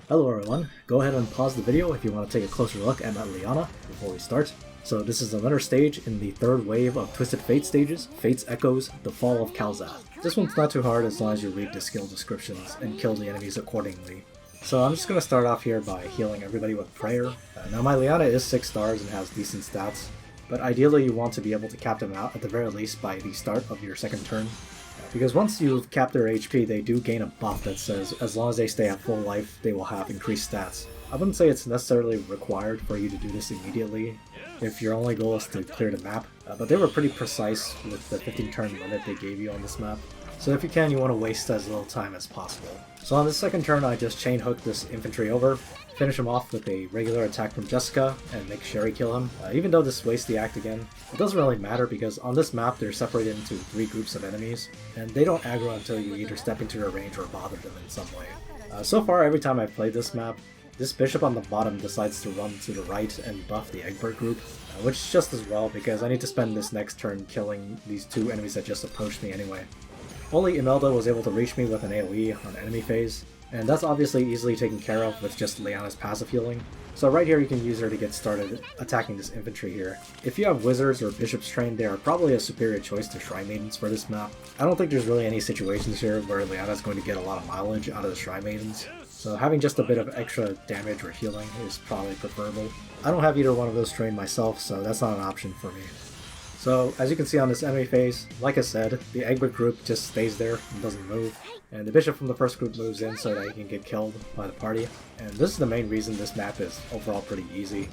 Hello everyone, go ahead and pause the video if you want to take a closer look at Liana before we start. So this is another stage in the third wave of Twisted Fate stages, Fate's Echoes, the Fall of Kalxath. This one's not too hard as long as you read the skill descriptions and kill the enemies accordingly. So I'm just going to start off here by healing everybody with Prayer. Now my Liana is 6 stars and has decent stats, but ideally you want to be able to cap them out at the very least by the start of your second turn. Because once you've capped their HP, they do gain a buff that says as long as they stay at full life, they will have increased stats. I wouldn't say it's necessarily required for you to do this immediately if your only goal is to clear the map, but they were pretty precise with the 15 turn limit they gave you on this map. So if you can, you want to waste as little time as possible. So on the second turn, I just chain hook this infantry over, finish him off with a regular attack from Jessica, and make Sherry kill him. Even though this wastes the act again, it doesn't really matter because on this map they're separated into 3 groups of enemies, and they don't aggro until you either step into their range or bother them in some way. So far, every time I've played this map, this bishop on the bottom decides to run to the right and buff the Egbert group, which is just as well because I need to spend this next turn killing these 2 enemies that just approached me anyway. Only Imelda was able to reach me with an AoE on enemy phase, and that's obviously easily taken care of with just Liana's passive healing. So right here you can use her to get started attacking this infantry here. If you have wizards or bishops trained, they are probably a superior choice to shrine maidens for this map. I don't think there's really any situations here where Liana's going to get a lot of mileage out of the shrine maidens, so having just a bit of extra damage or healing is probably preferable. I don't have either one of those trained myself, so that's not an option for me. So, as you can see on this enemy phase, like I said, the Egbert group just stays there and doesn't move, and the bishop from the first group moves in so that he can get killed by the party. And this is the main reason this map is overall pretty easy.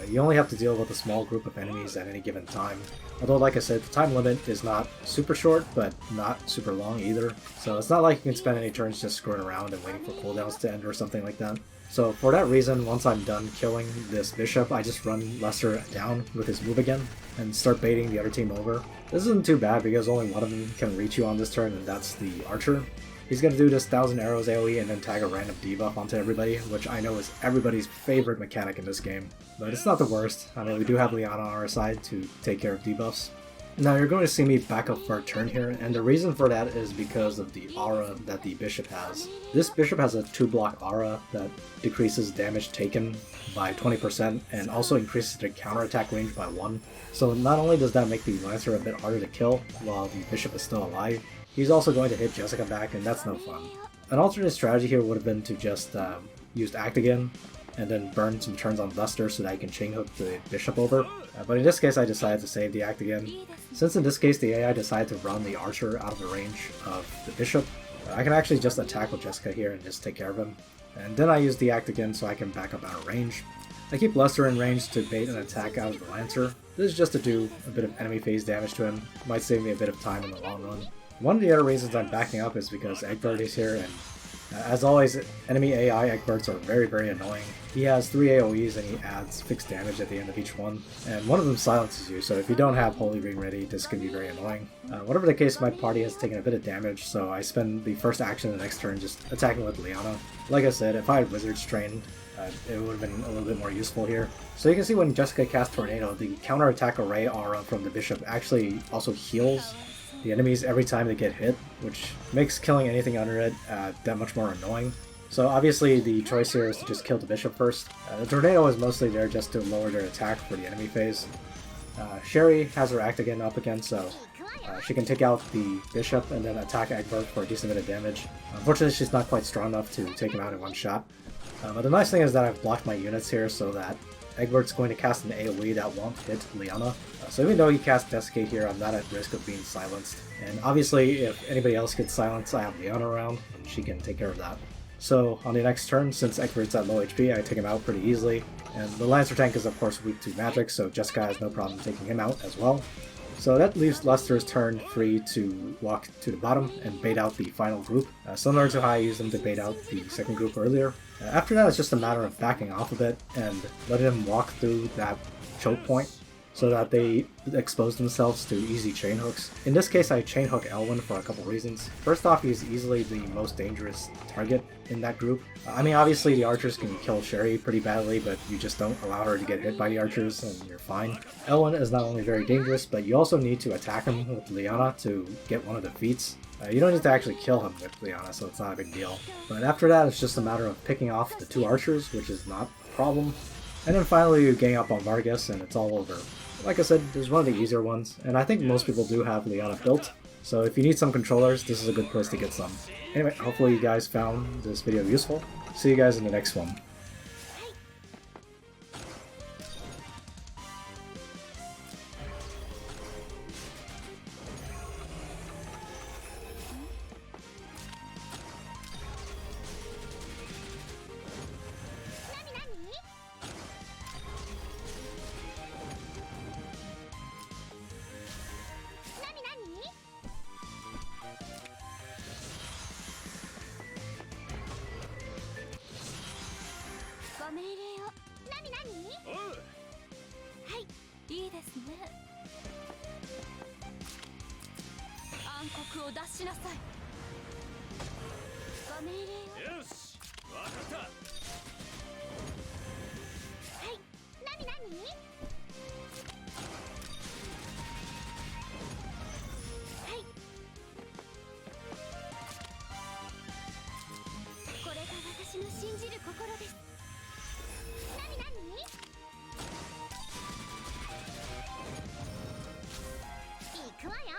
You only have to deal with a small group of enemies at any given time. Although, like I said, the time limit is not super short, but not super long either. So it's not like you can spend any turns just screwing around and waiting for cooldowns to end or something like that. So for that reason, once I'm done killing this bishop, I just run Lester down with his move again and start baiting the other team over. This isn't too bad because only one of them can reach you on this turn, and that's the archer. He's going to do this 1000 arrows AoE and then tag a random debuff onto everybody, which I know is everybody's favorite mechanic in this game. But it's not the worst. I mean, we do have Liana on our side to take care of debuffs. Now you're going to see me back up for a turn here, and the reason for that is because of the aura that the bishop has. This bishop has a 2-block aura that decreases damage taken by 20% and also increases the counterattack range by 1. So not only does that make the Lancer a bit harder to kill while the bishop is still alive, he's also going to hit Jessica back, and that's no fun. An alternate strategy here would have been to just use Act again, and then burn some turns on Lester so that I can chain hook the bishop over. But in this case I decided to save the act again. Since in this case the AI decided to run the archer out of the range of the bishop, I can actually just attack with Jessica here and just take care of him. And then I use the act again so I can back up out of range. I keep Lester in range to bait an attack out of the Lancer. This is just to do a bit of enemy phase damage to him. It might save me a bit of time in the long run. One of the other reasons I'm backing up is because Egbert is here, and as always, enemy AI Egberts are very annoying. He has 3 AoEs and he adds fixed damage at the end of each one, and one of them silences you, so if you don't have Holy Ring ready, this can be very annoying. Whatever the case, my party has taken a bit of damage, so I spend the first action the next turn just attacking with Liana. Like I said, if I had Wizards trained, it would have been a little bit more useful here. So you can see when Jessica casts Tornado, the counterattack array aura from the bishop actually also heals the enemies every time they get hit, which makes killing anything under it that much more annoying. So obviously the choice here is to just kill the bishop first. The tornado is mostly there just to lower their attack for the enemy phase. Sherry has her act again up again, so she can take out the bishop and then attack Egbert for a decent bit of damage. Unfortunately, she's not quite strong enough to take him out in one shot. But the nice thing is that I've blocked my units here so that Egbert's going to cast an AoE that won't hit Liana. So even though he casts Desiccate here, I'm not at risk of being silenced. And obviously, if anybody else gets silenced, I have Liana around, and she can take care of that. So on the next turn, since Egbert's at low HP, I take him out pretty easily. And the Lancer tank is of course weak to magic, so Jessica has no problem taking him out as well. So that leaves Lester's turn free to walk to the bottom and bait out the final group, similar to how I used him to bait out the second group earlier. After that, it's just a matter of backing off a bit and letting him walk through that choke point. so that they expose themselves to easy chain hooks. In this case, I chain hook Elwin for a couple reasons. First off, he's easily the most dangerous target in that group. I mean, obviously the archers can kill Sherry pretty badly, but you just don't allow her to get hit by the archers and you're fine. Elwin is not only very dangerous, but you also need to attack him with Liana to get one of the feats. You don't need to actually kill him with Liana, so it's not a big deal. But after that, it's just a matter of picking off the 2 archers, which is not a problem. And then finally you gang up on Vargas and it's all over. Like I said, this is one of the easier ones, and I think most people do have Liana built, so if you need some controllers, this is a good place to get some. Anyway, hopefully you guys found this video useful. See you guys in the next one.行くわよ。